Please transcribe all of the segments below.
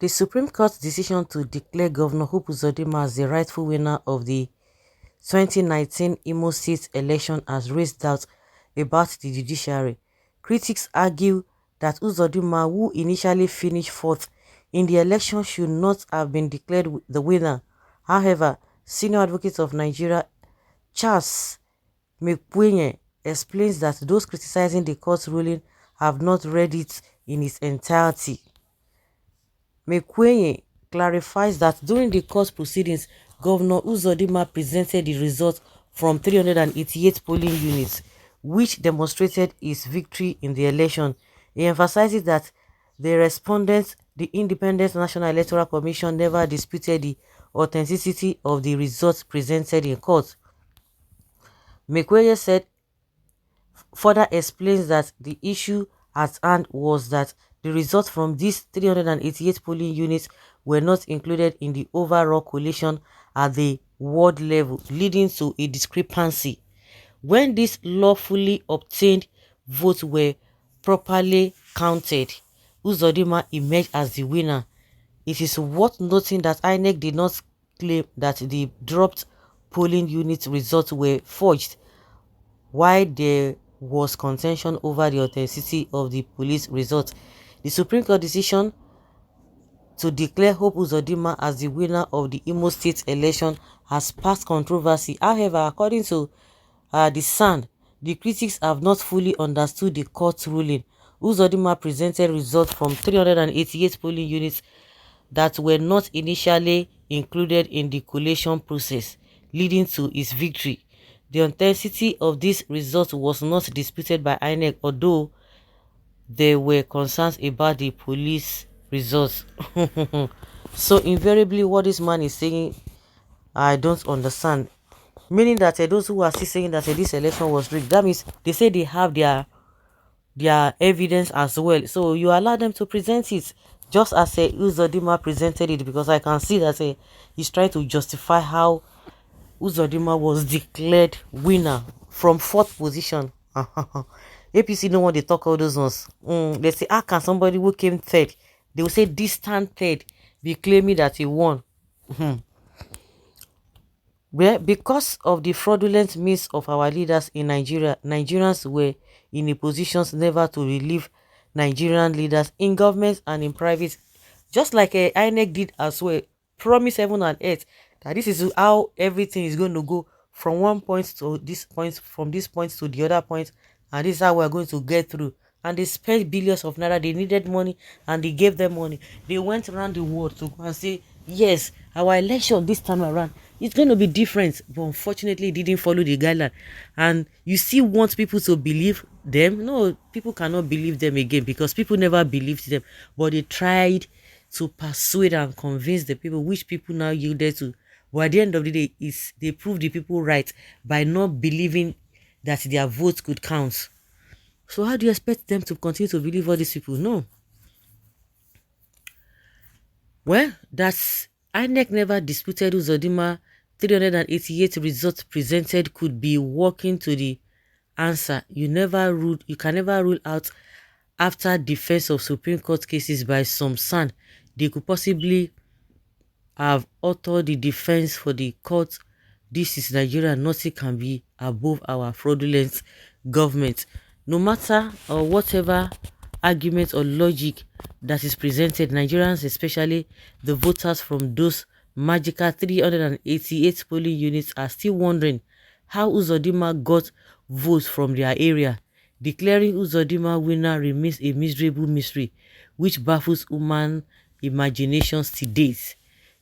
The Supreme Court's decision to declare Governor Uzodinma as the rightful winner of the 2019 Imo State election has raised doubts about the judiciary. Critics argue that Uzodinma, who initially finished fourth in the election, should not have been declared the winner. However, senior advocate of Nigeria, Charles Mekwenye, explains that those criticizing the court's ruling have not read it in its entirety. Mekwenye clarifies that during the court proceedings, Governor Uzodinma presented the results from 388 polling units, which demonstrated his victory in the election. He emphasizes that the respondents, the Independent National Electoral Commission, never disputed the authenticity of the results presented in court. Mekwenye said further explains that the issue at hand was that the results from these 388 polling units were not included in the overall collation at the ward level, leading to a discrepancy. When these lawfully obtained votes were properly counted, Uzodinma emerged as the winner. It is worth noting that Inec did not claim that the dropped polling unit results were forged, while there was contention over the authenticity of the police results. The Supreme Court decision to declare Hope Uzodinma as the winner of the Imo State election has sparked controversy. However, according to the Sun, the critics have not fully understood the court's ruling. Uzodinma presented results from 388 polling units that were not initially included in the collation process, leading to his victory. The authenticity of these results was not disputed by Inec, although there were concerns about the police results. So invariably what this man is saying, I don't understand. Meaning that those who are still saying that this election was rigged, that means they say they have their evidence as well. So you allow them to present it, just as Uzodinma presented it, because I can see that he's trying to justify how Uzodinma was declared winner from fourth position. APC don't want to talk all those ones. They say, how can somebody who came third, they will say distant third, be claiming that he won? Well, because of the fraudulent means of our leaders in Nigeria, Nigerians were in a position never to relieve Nigerian leaders in government and in private, just like INEC did as well. Promise heaven and earth that this is how everything is going to go from one point to this point, from this point to the other point, and this is how we're going to get through. And they spent billions of naira. They needed money and they gave them money. They went around the world to go and say, yes, our election this time around, it's going to be different. But unfortunately, it didn't follow the guideline. And you still want people to believe them? No, people cannot believe them again, because people never believed them. But they tried to persuade and convince the people, which people now yielded to. But at the end of the day, they proved the people right by not believing that their votes could count. So how do you expect them to continue to believe all these people? No. Well, that's INEC never disputed Uzodinma 388 results presented could be working to the answer. You can never rule out after defense of Supreme Court cases by some son. They could possibly have authored the defense for the court. This is Nigeria, nothing can be above our fraudulent government. No matter or whatever argument or logic that is presented, Nigerians, especially the voters from those magical 388 polling units, are still wondering how Uzodinma got votes from their area. Declaring Uzodinma winner remains a miserable mystery which baffles human imaginations to date.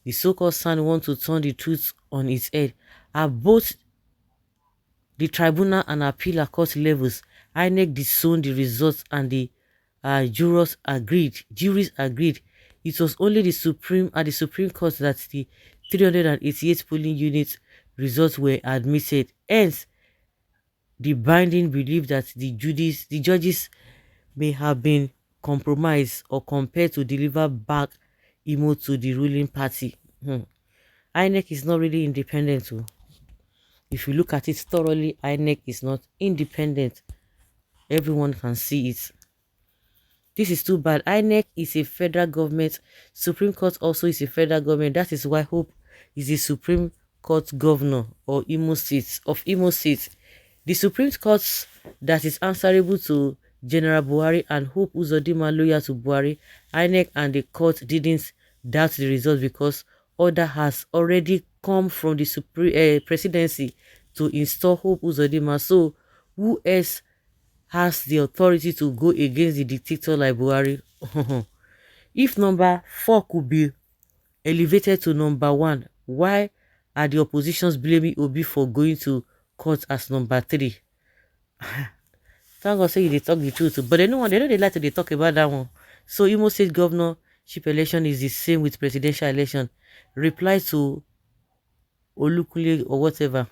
The so-called son want to turn the truth on its head. At both the tribunal and appeal court levels, INEC disowned the results and the juries agreed. It was only the Supreme Court that the 388 polling unit results were admitted. Hence, the binding belief that the judges may have been compromised or compelled to deliver back Imo to the ruling party. INEC is not really independent too. If you look at it thoroughly, INEC is not independent. Everyone can see it. This is too bad. INEC is a federal government. Supreme Court also is a federal government. That is why Hope is the Supreme Court governor or Imo State of Imo State. The Supreme Court that is answerable to General Buhari and Hope Uzodinma loyal to Buhari. INEC and the court didn't doubt the results because order has already come from the presidency to install Hope Uzodinma. So who else has the authority to go against the dictator like Buhari? If number 4 could be elevated to number 1, why are the oppositions blaming Obi for going to court as number 3? Thank God say they talk the truth, but they know they like to they talk about that one. So Imo State governorship election is the same with presidential election. Reply to Olukule or whatever.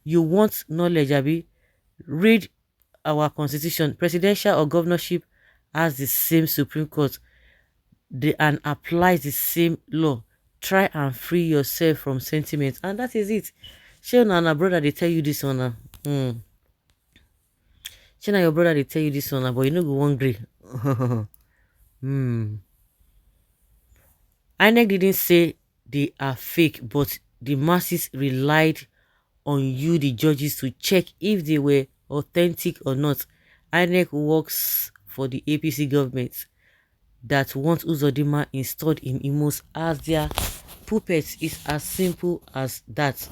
You want knowledge, Abi? Read our constitution. Presidential or governorship has the same Supreme Court and applies the same law. Try and free yourself from sentiment, and that is it. Shey na brother they tell you this one. Shey na your brother they tell you this one, but you no go wan gree. INEC didn't say they are fake, but the masses relied on you, the judges, to check if they were authentic or not. INEC works for the APC government that wants Uzodinma installed in Imos as their puppets. Is as simple as that.